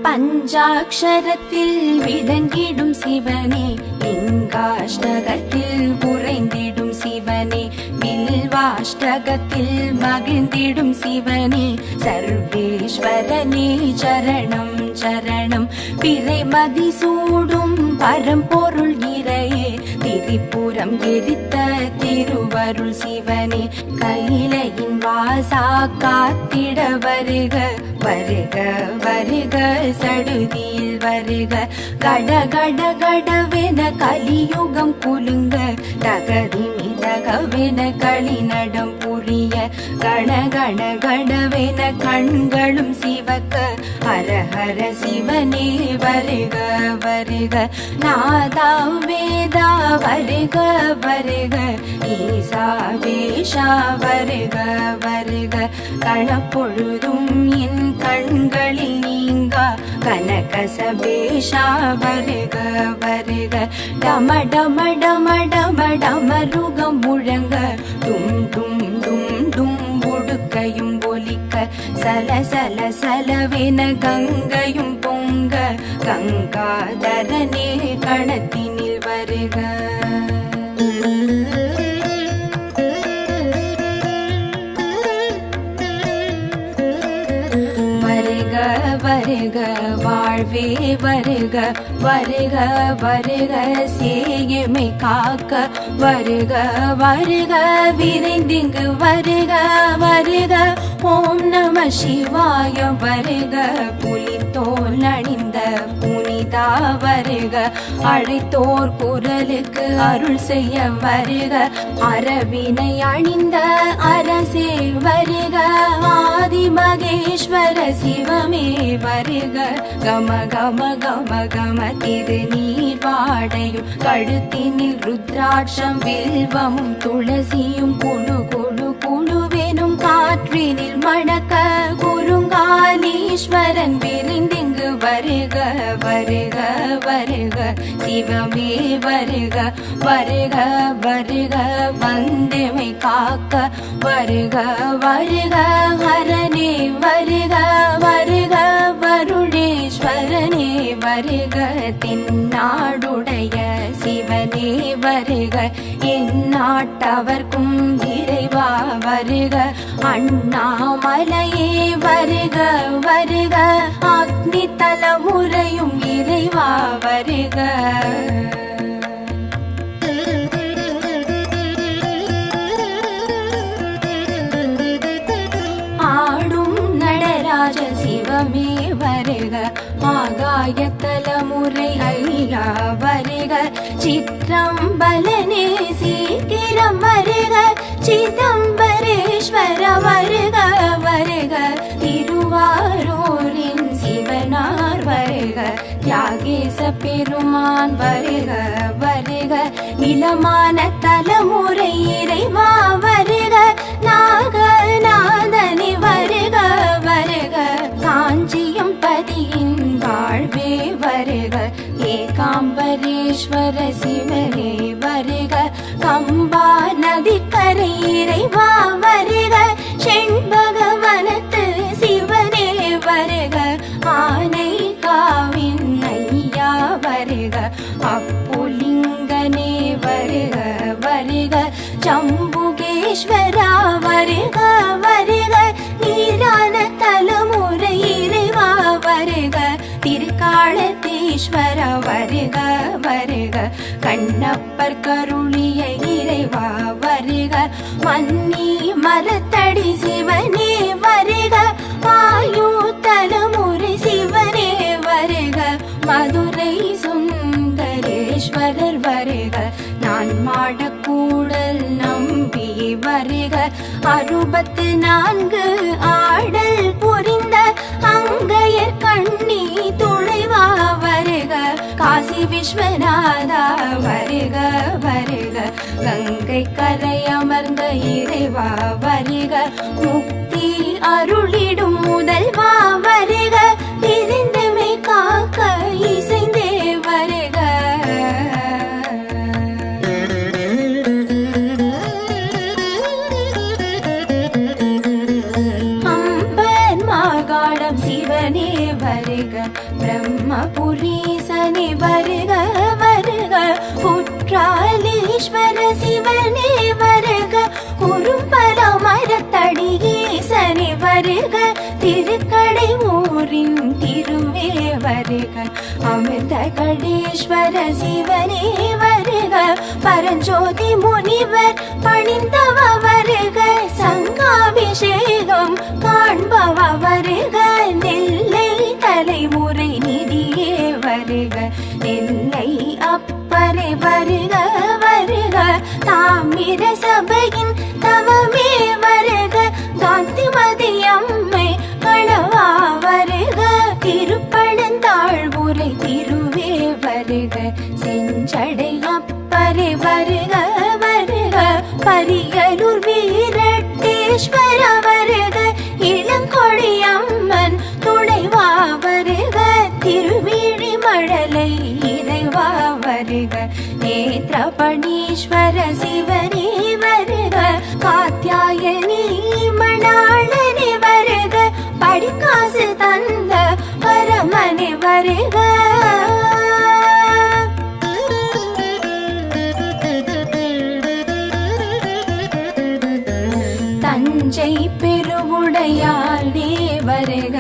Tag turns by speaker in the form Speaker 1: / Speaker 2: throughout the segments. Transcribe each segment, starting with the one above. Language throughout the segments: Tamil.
Speaker 1: பஞ்சாட்சரத்தில் விளங்கிடும் சிவனே, லிங்காஷ்டகத்தில் உறைந்திடும் சிவனே, வில்வாஷ்டகத்தில் மகிழ்ந்திடும் சிவனே, சர்வேஸ்வரனே சரணம் சரணம். பிறைமதி சூடும் பரம்பொருள் இறையே, திரிபுரம் எரித்த திருவருள் சிவனே, கையிலையின் வாசா காத்திட வருக வருக வருக சடுதியில் வருக. கட கட கடவென கலியுகம் குலுங்க, தகதிமி தகவென களிநடம் புரிய, கண கண கடவென கண்களும் சிவக்க, ஹர ஹர சிவனே வருக வருக. நாதா வேதா வருக வருக, ஈசா வேஷா வருக வருக. கணப்பொழுதும் என் கண்களில் நீங்கா கனகசபேஷா வருக வருக. டம டம டம டம டமருகம் முழங்க, டும் டும் டும் டும் உடுக்கையும் ஒலிக்க, சல சல சலவென கங்கையும் பொங்க, கங்காதரனே கணத்தினில் வருக. வருக வாழ்வே வருக வருக வருக, சேயமை காக்க வருக வருக, விரைந்திங்கு வருக வருக. ஓம் நம சிவாய வருக, புலித்தோல் அணிந்த புனிதா வருக, அழைத்தோர் குரலுக்கு அருள் செய்ய வருக, அரவினை அணிந்த அரசே வருக, ஆதி மகேஸ்வர சிவமே வருக. கம கம கம கம திரு நீர் வாடையும், கழுத்தினில் ருத்ராட்சம் வில்வமும் துளசியும், குழு குழு குழுவெனும் காற்றினில் மணக்க, குருங்காலீஸ்வரன் விரைந்திங்கு வருக வருக வருக, சிவமே வருக வருக வருக, வந்தமை காக்க வருக வருக, ஹரனே வருக வருக, வருணேஸ்வரனே வருக, தென்னாடுடைய சிவனே வருக, எந்நாட்டவர்க்கும் இறைவா வருக, அண்ணாமலையே வருக வருக, அக்னி தலைமுறையும் இறைவா வருக. ஆடும் நடராஜ சிவமே வருக, ஆகாய தலைமுறை ஐயா வருக, சிற்றம்பலனே சீக்கிரம் வருக, சிதம்பரேஸ்வர வருக வருக, திருவாரூரின் சிவனார் வருக, தியாகேச பெருமான் வருக வருக, இளமான தலைமுறை இறைவா வருக, நாகநாதனே வருக வருக, காஞ்சியம் பதியின் வாழ்வே வருக, ஏகாம்பரேஸ்வர சிவனே வருக, கம்பா நதிக்கரை இறைவா வருக, செண்பகவனத்து சிவனே வருக, ஆனை காவின் ஐயா வருக, அப்புலிங்கனே வருக வருக, ஜம்புகேஸ்வரா வருக வருக, நீரான தலைமுறை இறைவா வருக, திருக்காலத்தீஸ்வர வருக வருக, கண்ணப்பர் கருளிய இறைவா வருக, மன்னி மரத்தடி சிவனே வருக, ஆயு தலைமுறை சிவனே வருக, மதுரை சுந்தரேஸ்வரர் வருக, நான் மாடக்கூடல் நம்பி வருக, 64 ஆடல் புரிந்த அங்கையர் கண்ணி துளைவா வருக, காசி விஸ்வநாதா வருக வருக, கங்கை கரை அமர்ந்த இறைவா வருக, முக்தி அருளிடும் முதல்வா வருக, பிரிந்தமை காக்க இசைந்தே வருக. கணேஸ்வர சிவனே வருக, குறும்பல மரத்தடியீசனே வருக, திருக்கடை ஊரின் திருவே வருக, அமிர்த கடேஸ்வர சிவனே வருக, பரஞ்சோதி முனிவர் பணிந்தவ வருக, சங்காபிஷேகம் காண்பவ வருக, நெல்லை தலைமுறை நிதியே வருக, நெல்லை அப்பரை வருக வருக, தாமிர சபையின் தவமே வருக, காந்திமதி அம்மை கணவா வருக, திருப்பழந்தாழ்வுரை திருவே வருக, செஞ்சடை அப்பரை வருக வருக, பரியலூர் வீரட்டேஸ்வர வருக, இளங்கொடி அம்மன் துணைவா வருக, திருவிழி மழலை இறைவா வருக, நேத்ரபணீஸ்வர சிவனே வருக, காத்யாயனி மணாளனே வருக, படிக்காசு தந்த பரமனே வருக, தஞ்சை பெருவுடையானே வருக,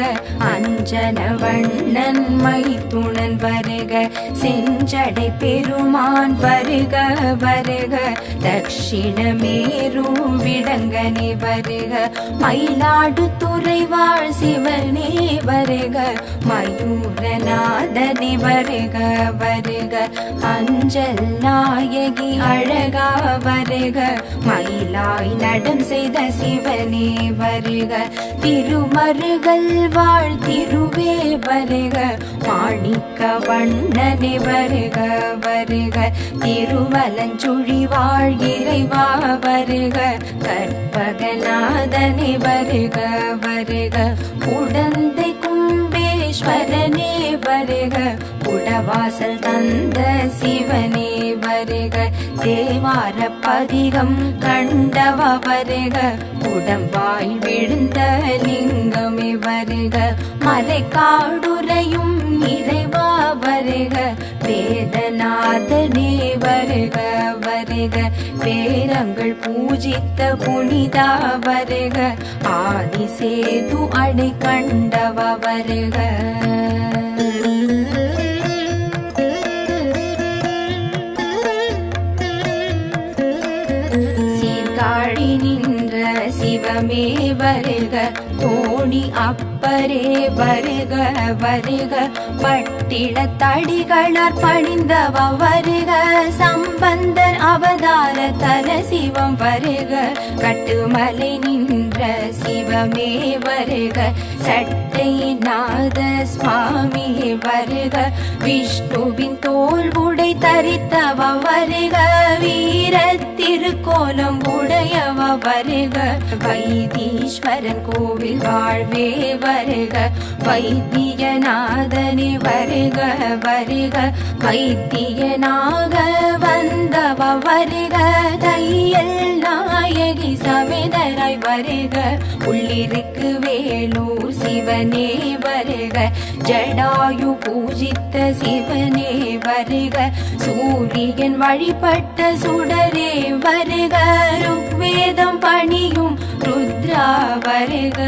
Speaker 1: அஞ்சன வண்ணன் மைத்துணன் வருக, செஞ்சடை பெருமான் வருக வருக, தட்சிணமேரு விடங்கனே வருக, மயிலாடுதுறை வாழ் சிவனே வருக, மயூரநாதனே வருக வருக, அஞ்சல் நாயகி அழகா வருக, மயிலாய் நடம் செய்த சிவனே வருக, திருமருகல் வாழ் திருவே வருக, மாணிக்க வண்ணனே வருக வருக, திருவலஞ்சுழி வாழ் இறைவா வருக, கற்பகநாதனே வருக வருக, உடந்தை கும்பேஸ்வரனே வருக, உடவாசல் தந்த சிவனே வருக, தேவார பதிகம் கண்டவ வருக, உடம்பாய் விழுந்த லிங்கமே வருக, மலைக்காடுரையும் இறைவா வருக, வேதநாதனே வருக வருக, வேரங்கள் பூஜித்த புனிதா வருக, ஆதிசேது அடை கண்டவ வருக, சீர்காழி நின்ற சிவமே வருக, தோணி அப்பரே வருக வருக, பட்டிட தடிகளார் பணிந்தவ வருக, சம்பந்தர் அவதார தல சிவம் வருக, கட்டுமலை நின்ற சிவமே வருக, சட்டைநாத சுவாமி வருக, விஷ்ணுவின் தோல் உடை தரித்தவ வருக, வீர திருக்கோலம் உடையவ வருக, வைத்தீஸ்வரன் கோவில் வாழ்வே வருக, வைத்தியநாதனே வருக வருக, வைத்தியனாக வந்தவ வருக, தையல் நாயகி சமேதராய் வருக, உள்ளிருக்கு வேலூர் சிவனே வருக, ஜடாயு பூஜித்த சிவனே வருக, சூரியன் வழிபட்ட சுடரே வருக, ருக்வேதம் பணியும் ருத்ரா வருக,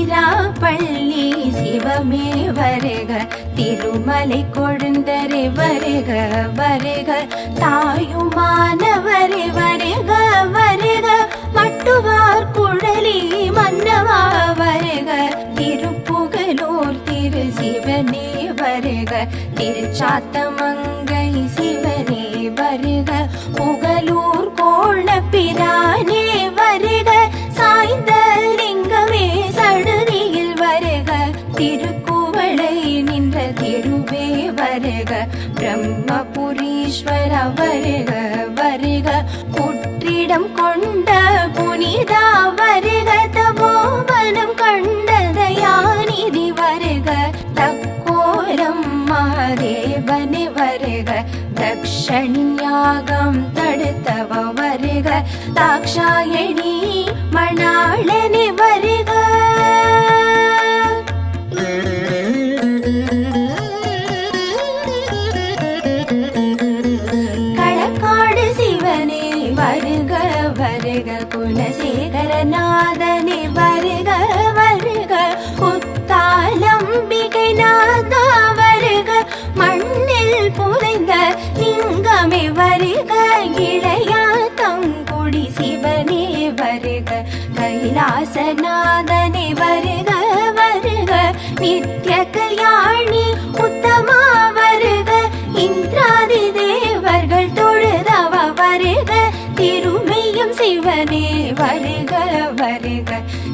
Speaker 1: சீராப்பள்ளி சிவமே வருக, திருமலை கொழுந்தரே வருக வருக, தாயுமானவரே வருக வருக, மட்டுவார் குழலி மன்னவா வருக, திருப்புகலூர் திரு சிவனே வருக, திருச்சாத்தமங்கை சிவனே வருக, புகலூர் கோணப்பிரானே வருக, சாய்ந்த லிங்கமே சடுதியில் வருக, திருக்குவளை நின்ற திருவே வருக, பிரம்மபுரீஸ்வர வருக வருக, புற்றிடம் கொண்ட புனிதா வருக, தபோவனம் கண்ட தயாநிதி வருக, தக்கோலம் மாதேவனே வருக, தக்ஷணின் யாகம் தடுத்தவ வருக, தாக்ஷாயணி மணாளனே வருக, பாபநாசநாதனே வருக வருக, நித்ய கல்யாணி உத்தமா வருக, இந்திராதி தேவர்கள் தொழுதவ வருக, திருமையும் சிவனே வருக வருக,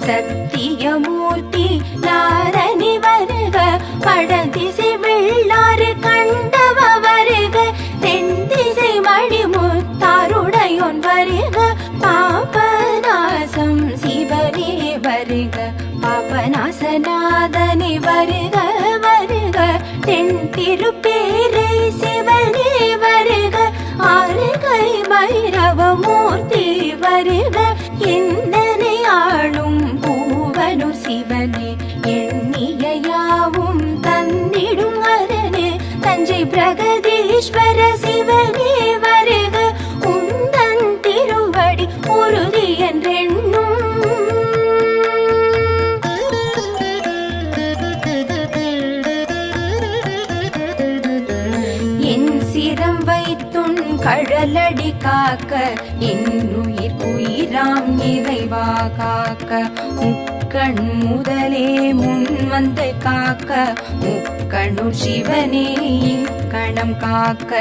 Speaker 1: சத்தியமூர்த்தி நாரணி வருக, வடதிசை வெள்ளாறு கண்டவ வருக, தென்திசை மணிமுத்தாருடையோன் வருக, பாபநாசம் சிவனே வருக, பாபநாசநாதனே வருக வருக, தென் திருப்பேரை சிவனே வருக, ஆறுகை பைரவமூர்த்தி வருக, எந்தனை ஆளும் பூவனூர் சிவனே, எண்ணிய யாவும் தந்திடும் அரனே, தஞ்சை பிரகதீஸ்வர சிவனே வருக, உந்தன் திருவடி உறுதி என்றெண்ணும், என் சிரம் வைத்துன் கழலடி காக்க, என்னுயிர் உயிராம் இறைவா காக்க, முக்கண் முதலே முன் வந்து காக்க, முக்கண்ணுர் சிவனே இக்கணம் காக்க,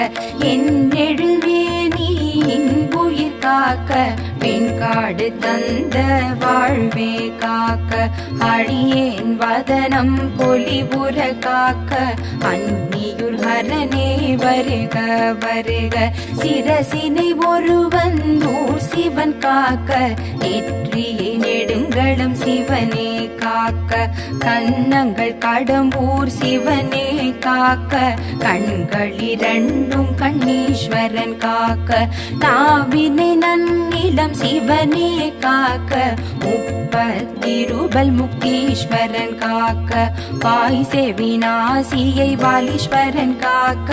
Speaker 1: என்னெழுவே நீ இன்புயிர் காக்க, வெண்காடு தந்த வாழ்வே காக்க, அடியேன் வதனம் பொலிபுற காக்க, அந்நியுர் ஹரனே வருக வருக, சிரசினை ஒருவன் ஊர் சிவன் காக்க, நெற்றியை நெடுங்களம் சிவனே காக்க, கன்னங்கள் கடம்பூர் சிவனே காக்க, கண்களிரண்டும் கண்ணீஸ்வரன் காக்க, நாவினை நன்னிலம் சிவனே காக்க, முப்பத்திருபல் முக்தீஸ்வரன் காக்க, வாய் செவிநாசியை வாலீஸ்வரன் காக்க,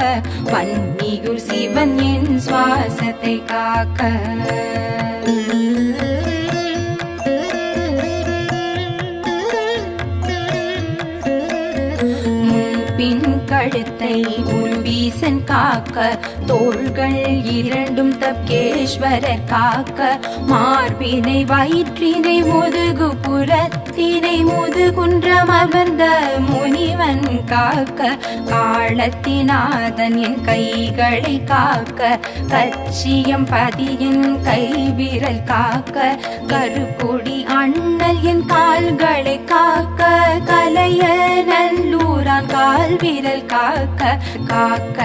Speaker 1: வன்னியூர் சிவன் என் சுவாசத்தை காக்க, முன்பின் கழுத்தை உருவீசன் காக்க, தோள்கள் இரண்டும் தப்கேஸ்வரர் காக்க, மார்பினை வயிற்றினை முதுகு புறத்தினை முதுகுன்றம் அமர்ந்த முனிவன் காக்க, காலத்தினாதன் என் கைகளை காக்க, கச்சியம் பதியின் கைவிரல் காக்க, கருப்பொடி அண்ணல் என் கால்களை காக்க, கலைய நல்லூரான் கால் விரல் காக்க, காக்க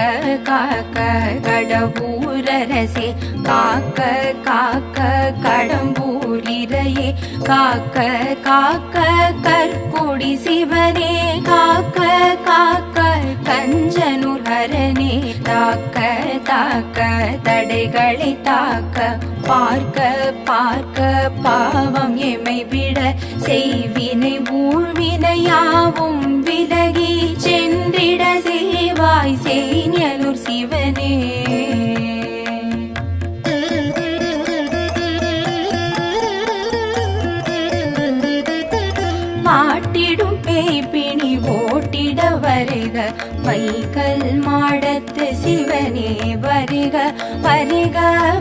Speaker 1: காக்க கடம்பூரரசே காக்க, காக்க கடம்பூரிரையே காக்க, காக்க கற்பொடி சிவனே காக்க, காக்க கஞ்சனூர் ஹரனே தாக்க, தாக்க தடைகளை தாக்க, பார்க்க பார்க்க பாவம் எமை விட, செய்வினை ஊழ்வினையாவும் விலகி சென்றிட, சேவாய் சேனியலூர் சிவனே, மாட்டிடும் பேய்பிணி ஓட்டிட வருக, வைகல் மாடத்து சிவனே வருக வருக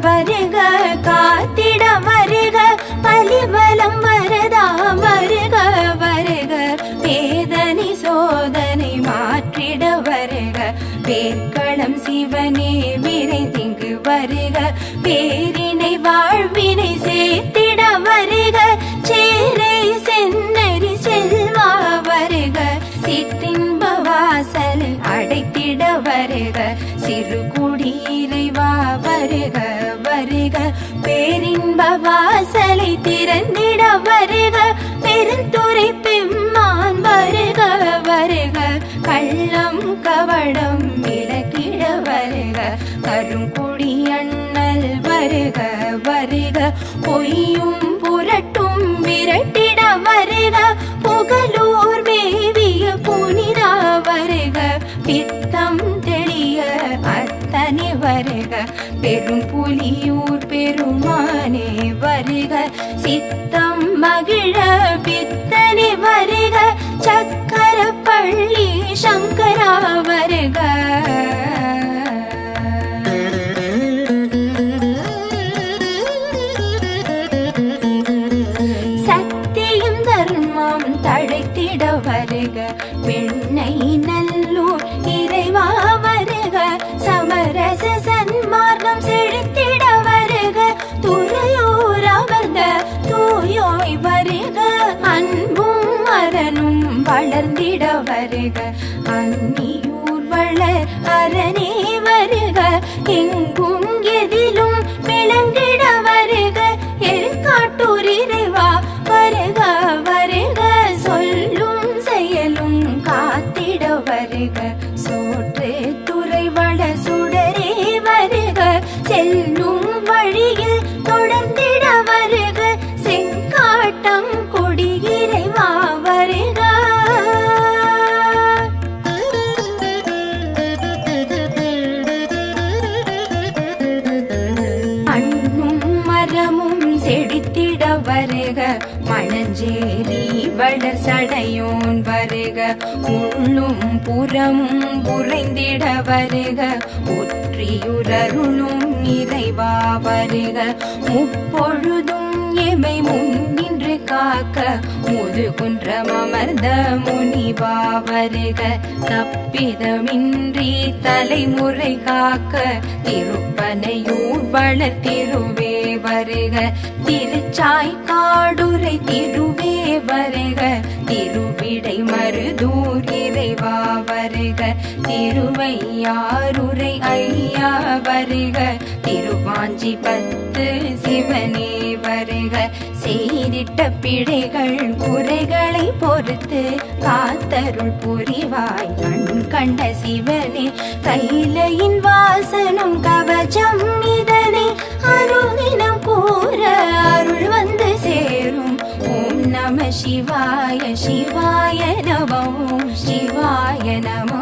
Speaker 1: வருக, காத்திட வருக, பலிபலம் வரதா வருக வருக, வேதனை சோதனை மாற்றிட வருக, பேர்களம் சிவனே விரைந்திங்கு வருக, பேரினை வாழ்வினை சேர்த்திட வருக, சேரை சென்னறி செல்வா வருக, சிற்றின்ப வாசல் அடைத்திட வருக, சிறுகுடி இறைவா வருக வருக, பேரின்ப வாசலை திறந்திட வருக, பெருந்துரை பெம்மான் வருக வருக, கள்ளம் கவடம் விலக்கிட வருக, கருங்குடி அண்ணல் வருக வருக, பொய்யும் புரட்டும் விரட்டிட வருக, புகழூர் மேவிய புனிதா வருக, பித்தம் தெளிய அத்தனை வருக, பெரும் புலியூர் பெருமானே வருக, சித்தம் மகிழ பித்தனை வருக, சக்கர பள்ளி சங்கரா வருக, சத்திய பெண்ணை நல்லூர் இறைவா வருக சமரச சன்மார்க்கம் செழித்திட வருக துறையூர் அமர்ந்த தூயோய் வருக அன்பும் மரனும் வளர்ந்திட வருக அந்நியூர் வளர் அரணே வருக எங்கும் எதிலும் விளங்கிட வருக எருக்காட்டூர் இறைவா வருக வருக சொல்லும் செயலும் காத்திட வருக சோற்று துறைவட சுடரே வருக செல்லும் வழியில் தொடர்ந்திட வருக செங்காட்டம் கொடி இறைவா வருக செடித்திட வருக மணஞ்சேரி வளர் சடையோன் வருக உள்ளும் புறமும் புரைந்திட வருக ஒற்றியுரருளும் இறைவா வருக முப்பொழுதும் எமை முன்னின்று காக்க முதுகுன்றம் அமர்ந்த முனிவா வருக தப்பிதமின்றி தலைமுறை காக்க திருப்பனையூர் வளர் திருவே வருக திருச்சாய்க்காடுரை திருவே வருக திருவிடை மருதூர் இறைவா வருக திருவையாறுரை ஐயா வருக திருவாஞ்சி பத்து சிவனே வருக செய்திட்ட பிழைகள் குறைகளை பொறுத்து காத்தருள் புரிவாய் கண் கண்ட சிவனே கைலையின் வாசனும் கவச்சம் இதனை அருளினம் கூற அருள் வந்து சேரும் ஓம் நம சிவாய சிவாய நமோ சிவாய நமோ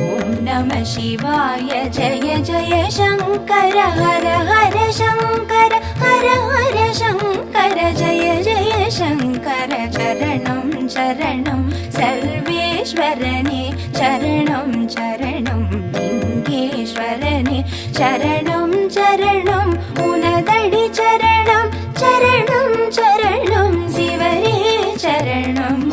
Speaker 1: ஓம் நம சிவாய ஜய ஜய சங்கர ஹர ஹர சங்கர ஹர ஹர சங்கர ஜய ஜய சங்கர சரணம் சரணம் சர்வேஸ்வரனே சரணம் சரணம் லிங்கேஸ்வரனே சரணம் சரணம் உனதடி சரணம் சரணம் சரணம் சிவரே சரணம்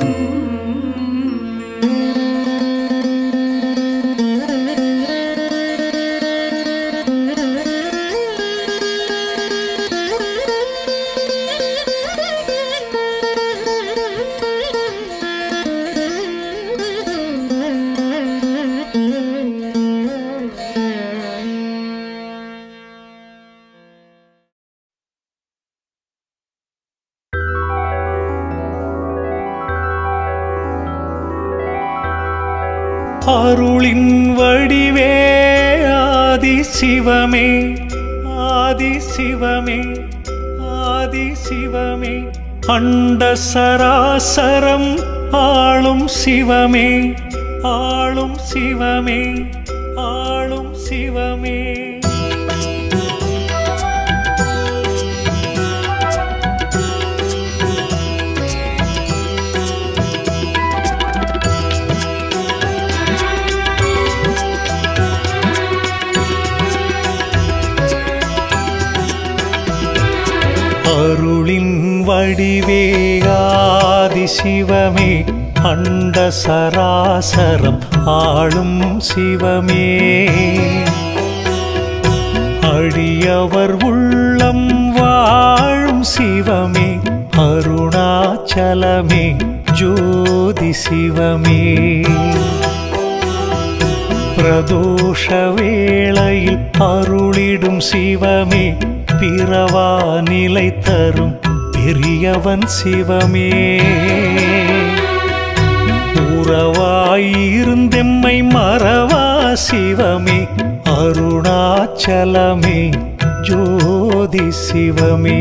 Speaker 2: அருளின் வடிவே ஆதி சிவமே ஆதி சிவமே ஆதி சிவமே அண்ட சராசரம் ஆளும் சிவமே ஆளும் சிவமே ஆளும் சிவமே அருளின் வடிவே ஆதி சிவமே அண்ட சராசரம் ஆளும் சிவமே அடியவர் உள்ளம் வாழும் சிவமே அருணாச்சலமே ஜோதி சிவமே பிரதோஷ வேளையில் அருளிடும் சிவமே பிறவா நிலை தரும் பெரியவன் சிவமே உறவாயிருந்தெம்மை மறவா சிவமே அருணாச்சலமே ஜோதி சிவமே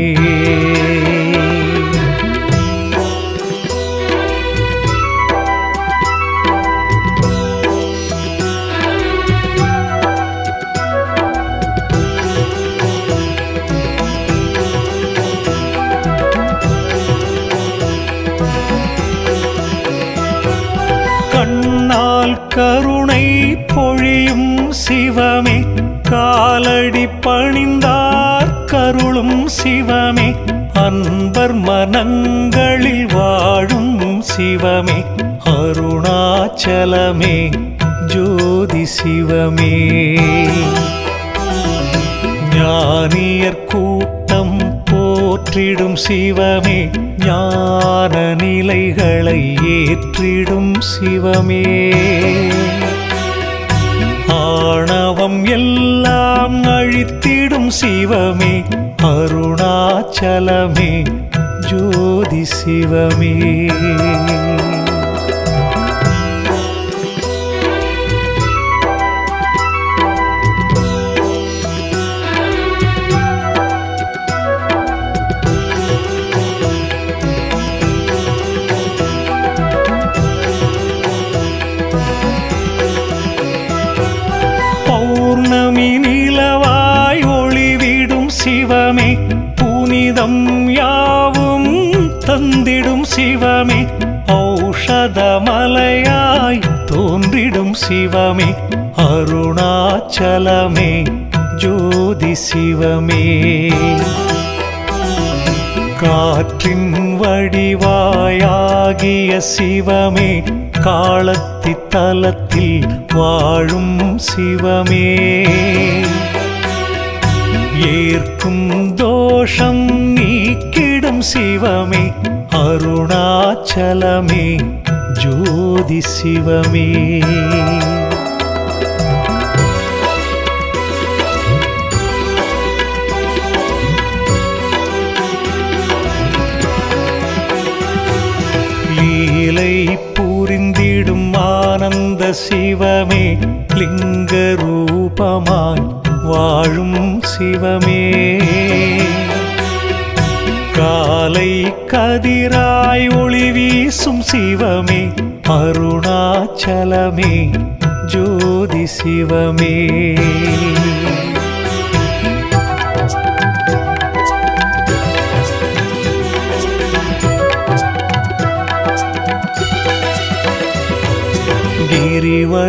Speaker 2: கருணை பொழியும் சிவமே காலடி பணிந்தார் கருளும் சிவமே அன்பர் மனங்களில் வாழும் சிவமே அருணாச்சலமே ஜோதி சிவமே. ஞானியர் கூட்டம் போற்றிடும் சிவமே, ஞான நிலைகளை ஏற்றிடும் சிவமே. ஆணவம் எல்லாம் அழித்திடும் சிவமே, அருணாச்சலமே ஜோதி சிவமே. பௌர்ணமி நிலவாய் ஒளிவிடும் சிவமே, புனிதம் யாவும் தந்திடும் சிவமே. ஔஷதமலையாய் தோன்றிடும் சிவமே, அருணாச்சலமே ஜோதி சிவமே. காற்றின் வடிவாயாகிய சிவமே, காலத்தி தலத்தில் வாழும் சிவமே. ஏற்கும் தோஷம் நீக்கிடும் சிவமே, அருணாச்சலமே ஜோதி சிவமே. லீலை புரிந்திடும் ஆனந்த சிவமே, லிங்க ரூபமாய் வாழும் சிவமே. காலை கதிராய் ஒளி வீசும் சிவமே, அருணாச்சலமே ஜோதி சிவமே.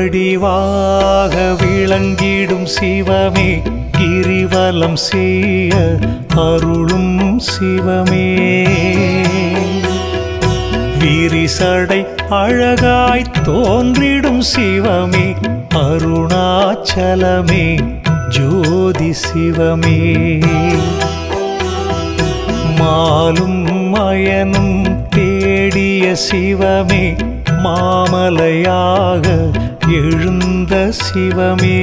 Speaker 2: கிரிவடிவாக விளங்கிடும் சிவமே, கிரிவலம் செய்ய அருளும் சிவமே. விரிசடை அழகாய் தோன்றிடும் சிவமே, அருணாச்சலமே ஜோதி சிவமே. மாலும் மயனும் தேடிய சிவமே, மாமலையாக எழுந்த சிவமே.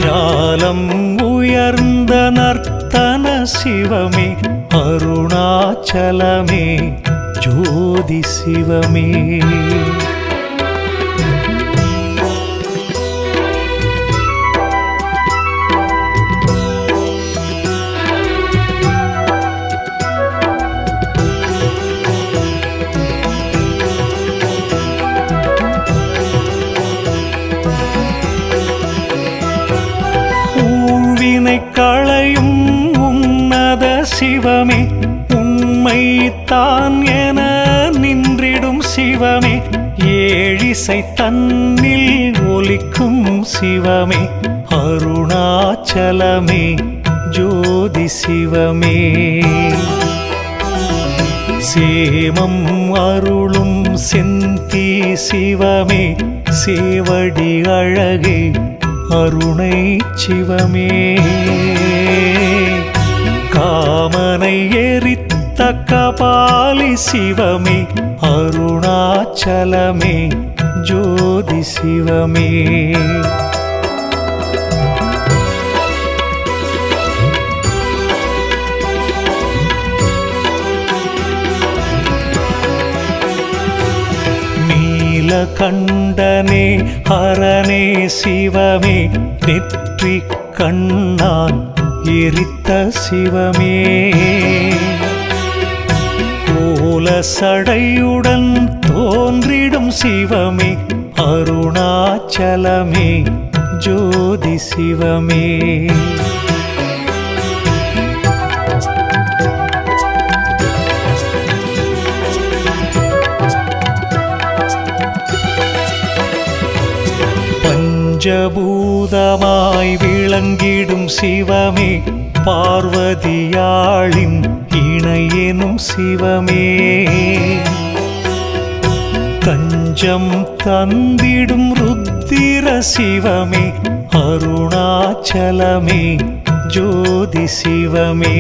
Speaker 2: ஞானம் உயர்ந்த நர்த்தன சிவமே, அருணாச்சலமே ஜோதி சிவமே. களையும் உன்னத சிவமே, உண்மை தான் என நின்றிடும் சிவமே. ஏழிசை தன்னில் ஒலிக்கும் சிவமே, அருணாச்சலமே ஜோதி சிவமே. சேமம் அருளும் செந்தி சிவமே, சேவடி அழகே அருணை சிவமே. காமனை எரித்த கபாலி சிவமே, அருணாச்சலமே ஜோதி சிவமே. கண்டனே ஹரனே சிவமே, நெற்றி கண்ணால் எரித்த சிவமே. கோலசடையுடன் தோன்றிடும் சிவமே, அருணாச்சலமே ஜோதி சிவமே. பஞ்சபூதமாய் விளங்கிடும் சிவமே, பார்வதியாளின் இணையெனும் சிவமே. தஞ்சம் தந்திடும் ருத்திர சிவமே அருணாச்சலமே ஜோதி சிவமே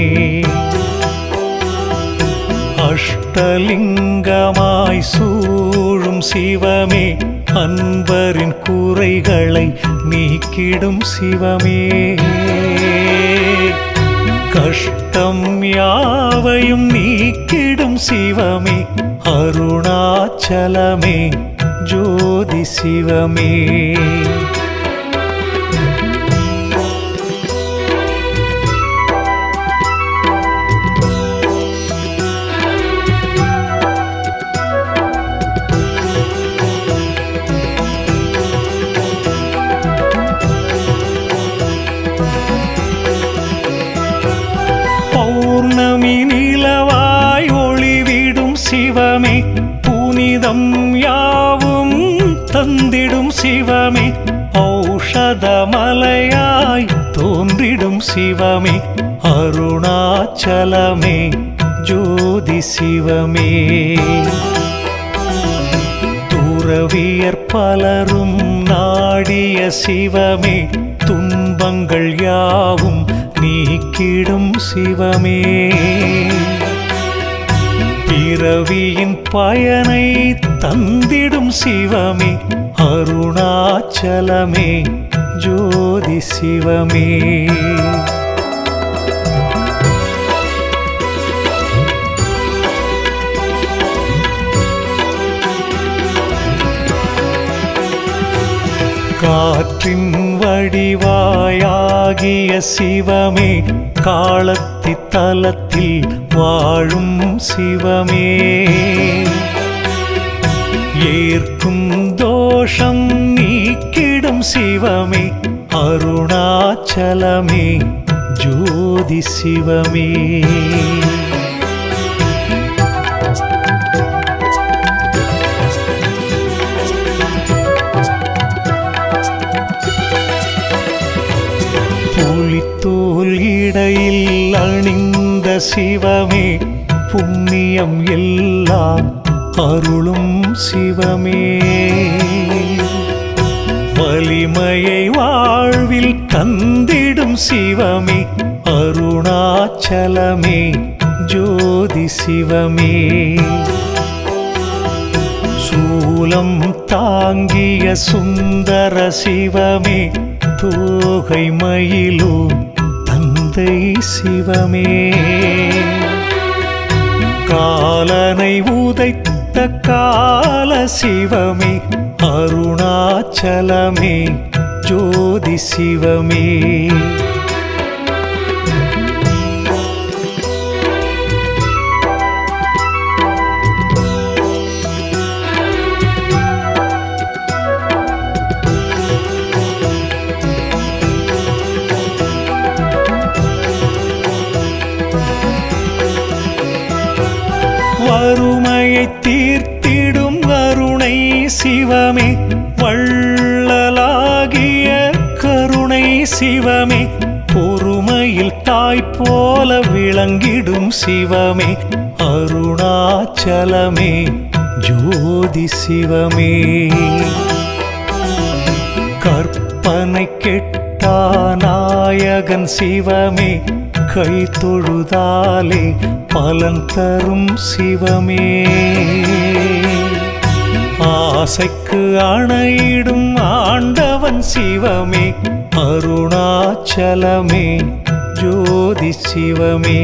Speaker 2: அஷ்டலிங்கமாய் சூழும் சிவமே அன்பரின் குறைகளை நீக்கிடும் சிவமே கஷ்டம் யாவையும் நீக்கிடும் சிவமே அருணாச்சலமே ஜோதி சிவமே பௌர்ணமி நிலவாய் ஒளிவிடும் சிவமே புனிதம் யாவும் தந்திடும் சிவமே ஔஷதமலையாய் தோன்றிடும் சிவமே அருணாச்சலமே ஜோதி சிவமே துறவியர் பலரும் நாடிய சிவமே துன்பங்கள் யாவும் நீக்கிடும் சிவமே பிறவியின் பயனை தந்திடும் சிவமே அருணாச்சலமே ஜோதி சிவமே காற்றின் வடிவாயாகிய சிவமே காலத்தி தலத்தில் வாழும் சிவமே ஏற்கும் தோஷம் நீக்கிடும் சிவமே அருணாச்சலமே ஜோதி சிவமே புலித்தோல் இடையில் அணிந்த சிவமே புண்ணியம் எல்லாம் அருளும் சிவமே வலிமையை வாழ்வில் தந்திடும் சிவமே அருணாச்சலமே ஜோதி சிவமே சூலம் தாங்கிய சுந்தர சிவமே தோகை மயிலும் தந்தை சிவமே காலனை உதைத்த கால சிவமே அருணாச்சலமே ஜோதி சிவமே வறுமையை தீர்த்திடும் கருணை சிவமே வள்ளலாகிய கருணை சிவமே பொறுமையில் தாய் போல விளங்கிடும் சிவமே அருணாச்சலமே ஜோதி சிவமே கற்பனை கெட்டா நாயகன் சிவமே கை தொழுதாலே பலன் தரும் சிவமே ஆசைக்கு அணையிடும் ஆண்டவன் சிவமே அருணாச்சலமே ஜோதி சிவமே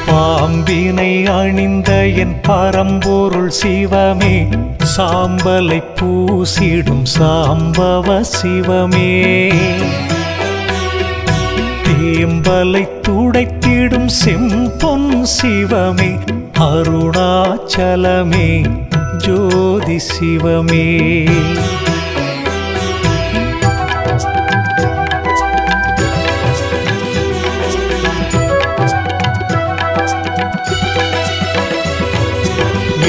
Speaker 2: பாம்பினை அணிந்த என் பரம்பொருள் சிவமே சாம்பலை பூசிடும் சாம்பவ சிவமே தேம்பலை துடைத்திடும் செம்பொன் சிவமே அருணாச்சலமே ஜோதி சிவமே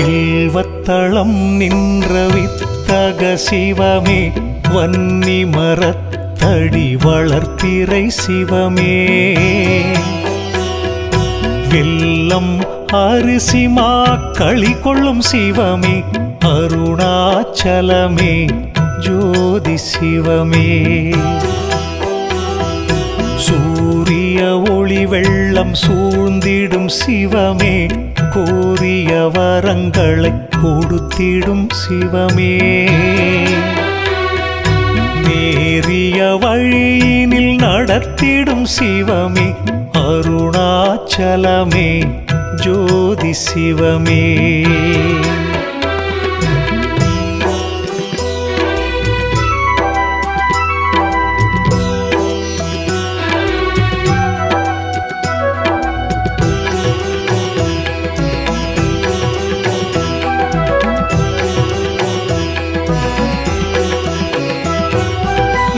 Speaker 2: வில்வத்தளம் நின்ற வித்தக சிவமே வன்னி மரத்தடி வளர்ப்பிறை சிவமே வெல்லம் அரிசி மாக்களி கொள்ளும் சிவமே அருணாச்சலமே ஜோதி சிவமே சூரிய ஒளி வெள்ளம் சூழ்ந்திடும் சிவமே கோரிய வரங்களை கொடுத்திடும் சிவமே நேரிய வழியினில் நடத்திடும் சிவமே அருணாச்சலமே ஜோதி சிவமே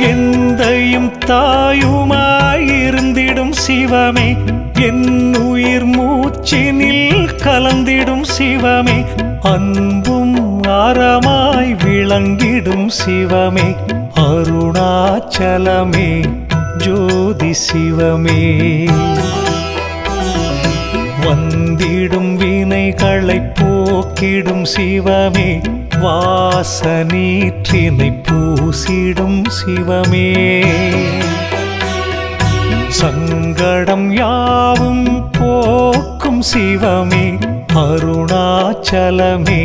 Speaker 2: எந்தையும் தாயுமாயிருந்திடும் சிவமே என் உயிர் மூச்சினில் கலந்திடும் சிவமே அன்பும் அறமாய் விளங்கிடும் சிவமே அருணாச்சலமே ஜோதி சிவமே வந்திடும் வினைகளை போக்கிடும் சிவமே வாசநீற்றினை பூசிடும் சிவமே சங்கடம் யாவும் போக்கும் சிவமே அருணாச்சலமே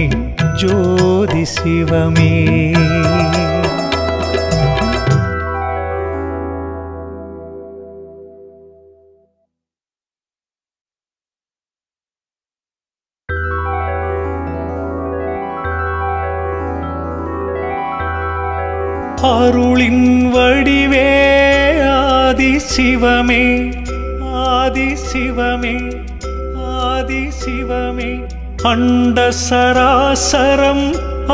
Speaker 2: ஜோதி சிவமே அருளின் வடிவே ஆதி சிவமே ஆதி சிவமே ஆதி சிவமே அண்ட சராசரம்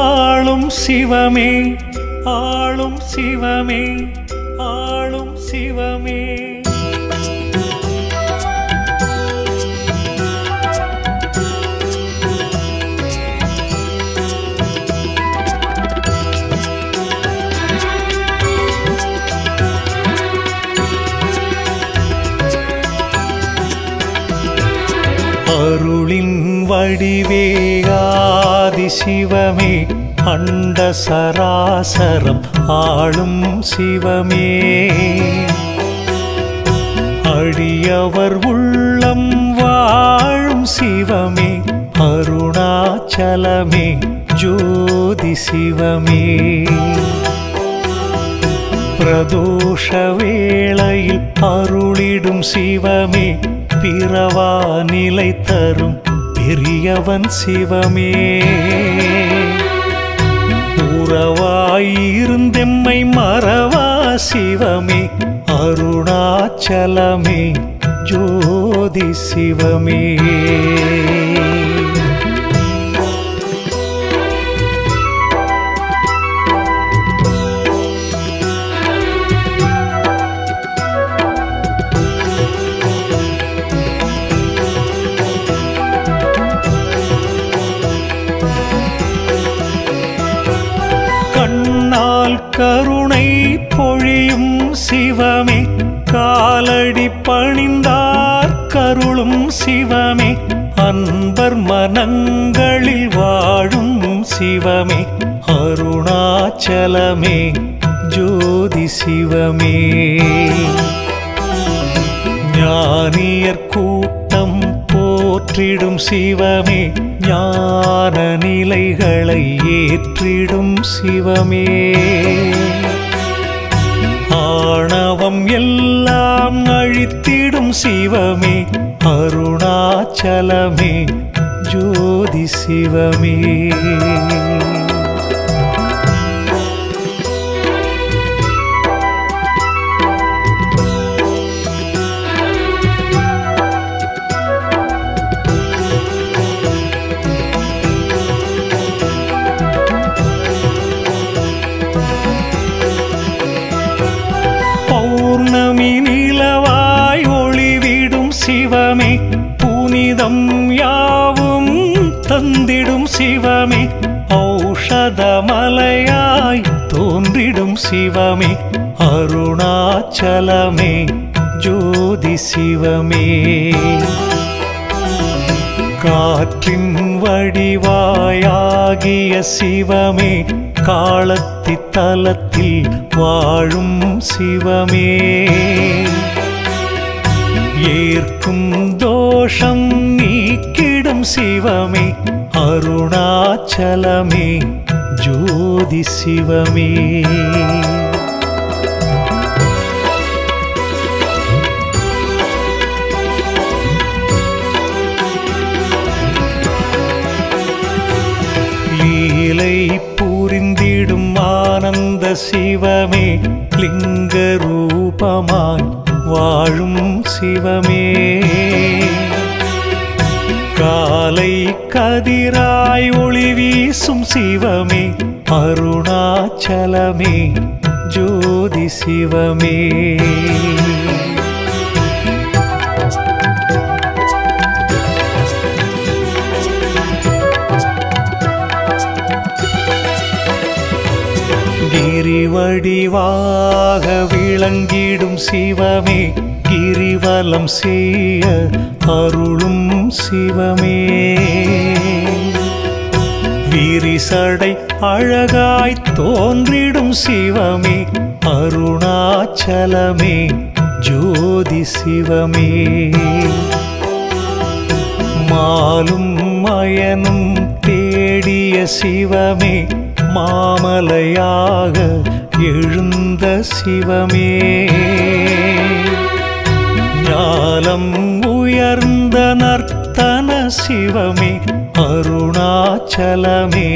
Speaker 2: ஆளும் சிவமே ஆளும் சிவமே ஆளும் சிவமே அருளின் வடிவே ஆதி சிவமே அண்ட சராசரம் ஆளும் சிவமே அடியவர் உள்ளம் வாழும் சிவமே அருணாச்சலமே ஜோதி சிவமே பிரதோஷ வேளையில் அருளிடும் சிவமே பிறவா நிலை தரும் பெரியவன் சிவமே உறவாயிருந்தெம்மை மறவா சிவமே அருணாச்சலமே ஜோதி சிவமே கருணை பொழியும் சிவமே காலடி பணிந்தார் கருளும் சிவமே அன்பர் மனங்களில் வாழும் சிவமே அருணாச்சலமே ஜோதி சிவமே ஞானியர் கூட்டம் போற்றிடும் சிவமே ஞான நிலைகளை ஏற்றிடும் சிவமே ஆணவம் எல்லாம் அழித்திடும் சிவமே அருணாச்சலமே ஜோதி சிவமே பௌர்ணமி நிலவாய் ஒளிவிடும் சிவமே புனிதம் யாவும் தந்திடும் சிவமே ஔஷத மலையாய் தோன்றிடும் சிவமே அருணாச்சலமே ஜோதி சிவமே. காற்றின் வடிவாயாகிய சிவமே காலத்தி தலத்தில் வாழும் சிவமே. ஏற்கும் தோஷம் நீக்கிடும் சிவமே அருணாச்சலமே ஜோதி சிவமே. லீலை புரிந்திடும் ஆனந்த சிவமே லிங்க ரூபமாய் வாழும் சிவமே. காலை கதிராய் ஒளி வீசும் சிவமே அருணாச்சலமே ஜோதி சிவமே. கிரிவடிவாக விளங்கிடும் சிவமே கிரிவலம் செய்ய அருளும் சிவமே. விரிசடை அழகாய் தோன்றிடும் சிவமே அருணாச்சலமே ஜோதி சிவமே. மாலும் மயனும் தேடிய சிவமே மாமலையாக எழுந்த சிவமே. ஞானம் உயர்ந்த நர்த்தன சிவமே அருணாச்சலமே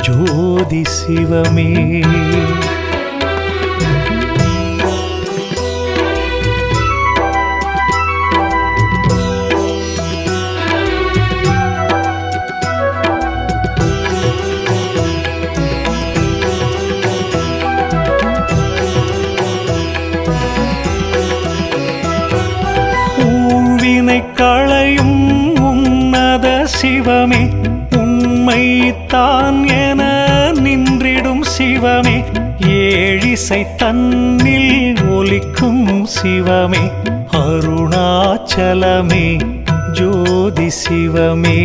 Speaker 2: ஜோதி சிவமே. களையும் உன்னத சிவமே உண்மை தான் என நின்றிடும் சிவமே. ஏழிசை தன்னில் ஒலிக்கும் சிவமே அருணாச்சலமே ஜோதி சிவமே.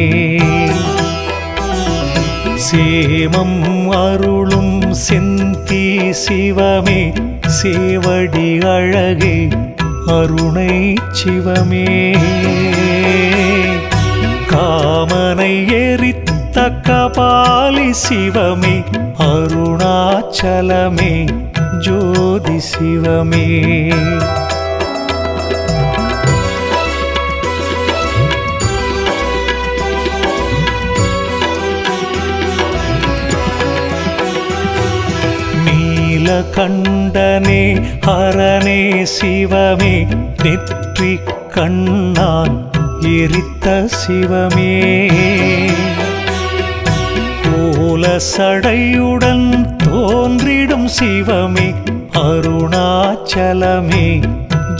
Speaker 2: சேமம் அருளும் செந்தி சிவமே சேவடி அழகே அருணை சிவமே. காமனை எரித்த கபாலி சிவமே அருணாச்சலமே ஜோதி சிவமே. கண்டனே ஹரனே சிவமே நெற்றி கண்ணால் எரித்த சிவமே. கோலசடையுடன் தோன்றிடும் சிவமே அருணாச்சலமே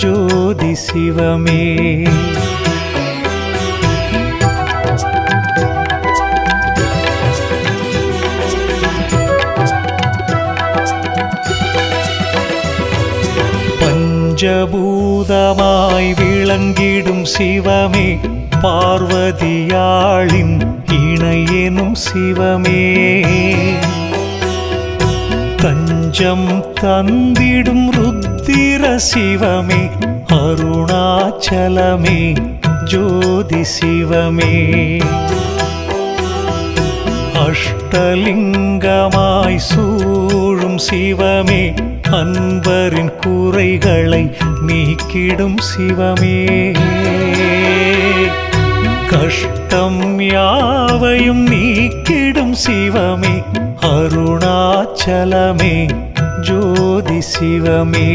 Speaker 2: ஜோதி சிவமே. பஞ்சபூதமாய் விளங்கிடும் சிவமே பார்வதியாளின் இணையெனும் சிவமே. தஞ்சம் தந்திடும் ருத்திர சிவமே அருணாச்சலமே ஜோதி சிவமே. அஷ்டலிங்கமாய் சூழும் சிவமே அன்பரின் குறைகளை நீக்கிடும் சிவமே. கஷ்டம் யாவையும் நீக்கிடும் சிவமே அருணாச்சலமே ஜோதி சிவமே.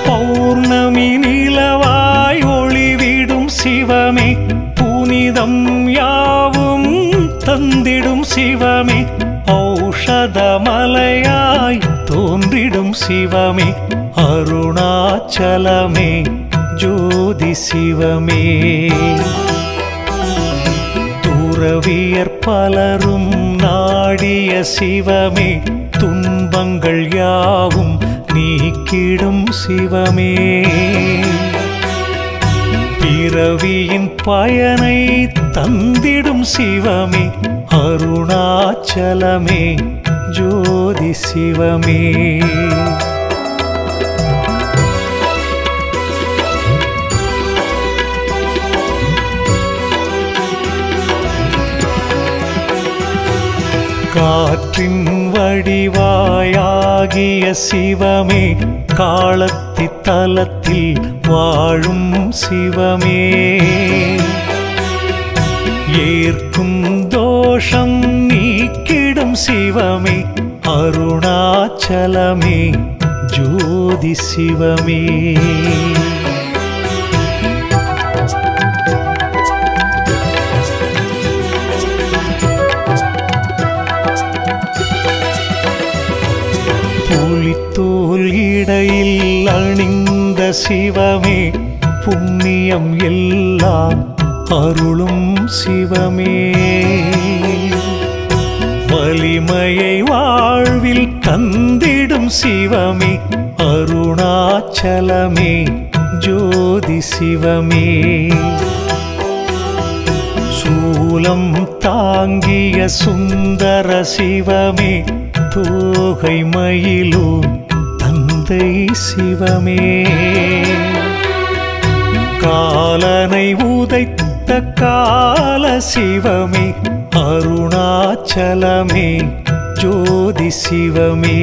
Speaker 2: பௌர்ணமி நிலவாய் ஒளிவிடும் சிவமே புனிதம் யாவும் நீக்கிடும் சிவமே ஔஷதமலையாய் தோன்றிடும் சிவமே அருணாச்சலமே ஜோதி சிவமே துறவியர் பலரும் நாடிய சிவமே துன்பங்கள் யாவும் நீக்கிடும் சிவமே பிறவியின் பயனை தந்திடும் சிவமே அருணாச்சலமே ஜோதி சிவமே காற்றின் வடிவாயாகிய சிவமே காலத்தி தலத்தில் வாழும் சிவமே ஏற்கும் தோஷம் நீக்கிடும் சிவமே அருணாச்சலமே ஜோதி சிவமே புலித்தோல் இடையில் அணிந்த சிவமே புண்ணியம் எல்லாம் அருளும் சிவமே வலிமையை வாழ்வில் தந்திடும் சிவமே அருணாச்சலமே ஜோதி சிவமே சூலம் தாங்கிய சுந்தர சிவமே தோகை மயிலூர் தந்தை சிவமே காலனை உதைத்த கால சிவமே அருணாச்சலமே ஜோதி சிவமே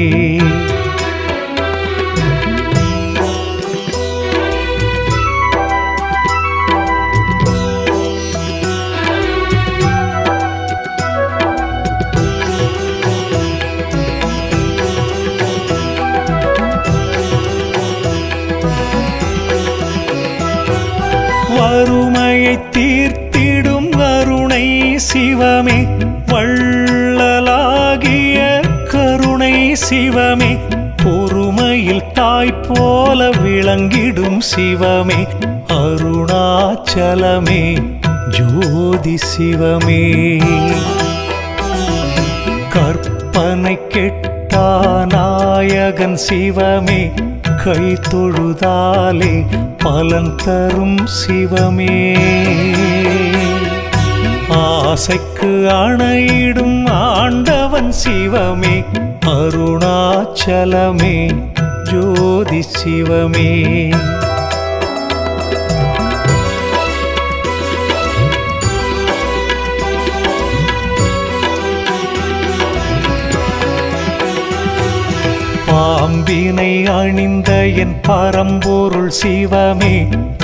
Speaker 2: வறுமையை தீர்த்திடும் கருணை சிவமே வள்ளலாகிய கருணை சிவமே பொறுமையில் தாய் போல விளங்கிடும் சிவமே அருணாச்சலமே ஜோதி சிவமே கற்பனை கெட்டா நாயகன் சிவமே கை தொழுதாலே பலன் தரும் சிவமே ஆசைக்கு அணையிடும் ஆண்டவன் சிவமே அருணாச்சலமே ஜோதி சிவமே பாம்பினை அணிந்த என் பரம்பொருள் சிவமே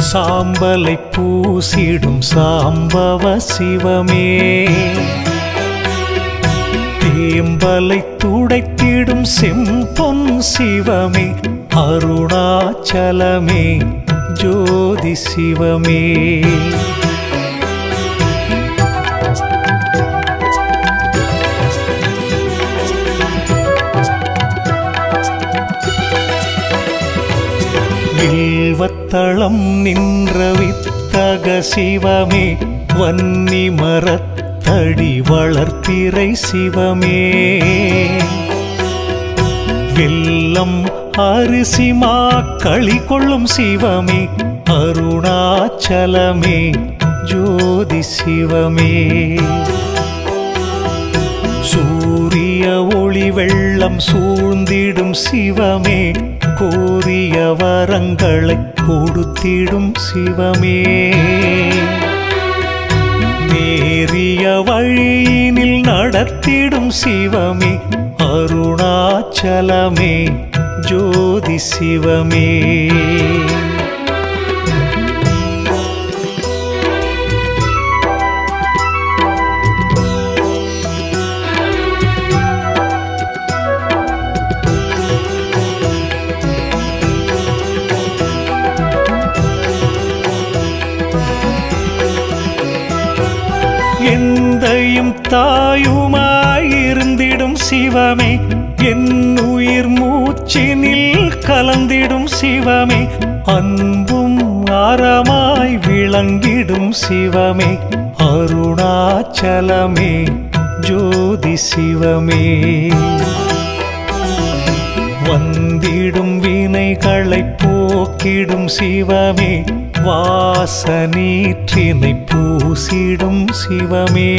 Speaker 2: சாம்பலை பூசிடும் சாம்பவ சிவமே தேம்பலை துடைத்திடும் செம்பொன் சிவமே அருணாச்சலமே ஜோதி சிவமே வில்வத்தளம் நின்ற வித்தக சிவமே வன்னி மரத்தடி வளர்ப்பிறை சிவமே வெல்லம் அரிசி மாக்களி கொள்ளும் சிவமே அருணாச்சலமே ஜோதி சிவமே சூரிய ஒளி வெள்ளம் சூழ்ந்திடும் சிவமே கோரிய வரங்களை கொடுத்திடும் சிவமே நேரிய வழியினில் நடத்திடும் சிவமே அருணாச்சலமே ஜோதி சிவமே எந்தையும் தாயுமாயிருந்திடும் சிவமே, என் உயிர் மூச்சினில் கலந்திடும் சிவமே, அன்பும் அறமாய் விளங்கிடும் சிவமே, அருணாச்சலமே ஜோதி சிவமே. வந்திடும் வினைகளை போக்கிடும் சிவமே, வாசநீற்றினை பூசிடும் சிவமே,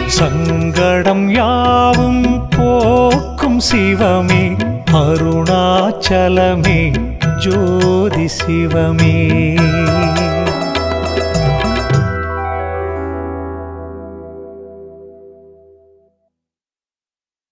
Speaker 2: சங்கடம் யாவும் போக்கும் சிவமே, அருணாச்சலமே ஜோதி சிவமே.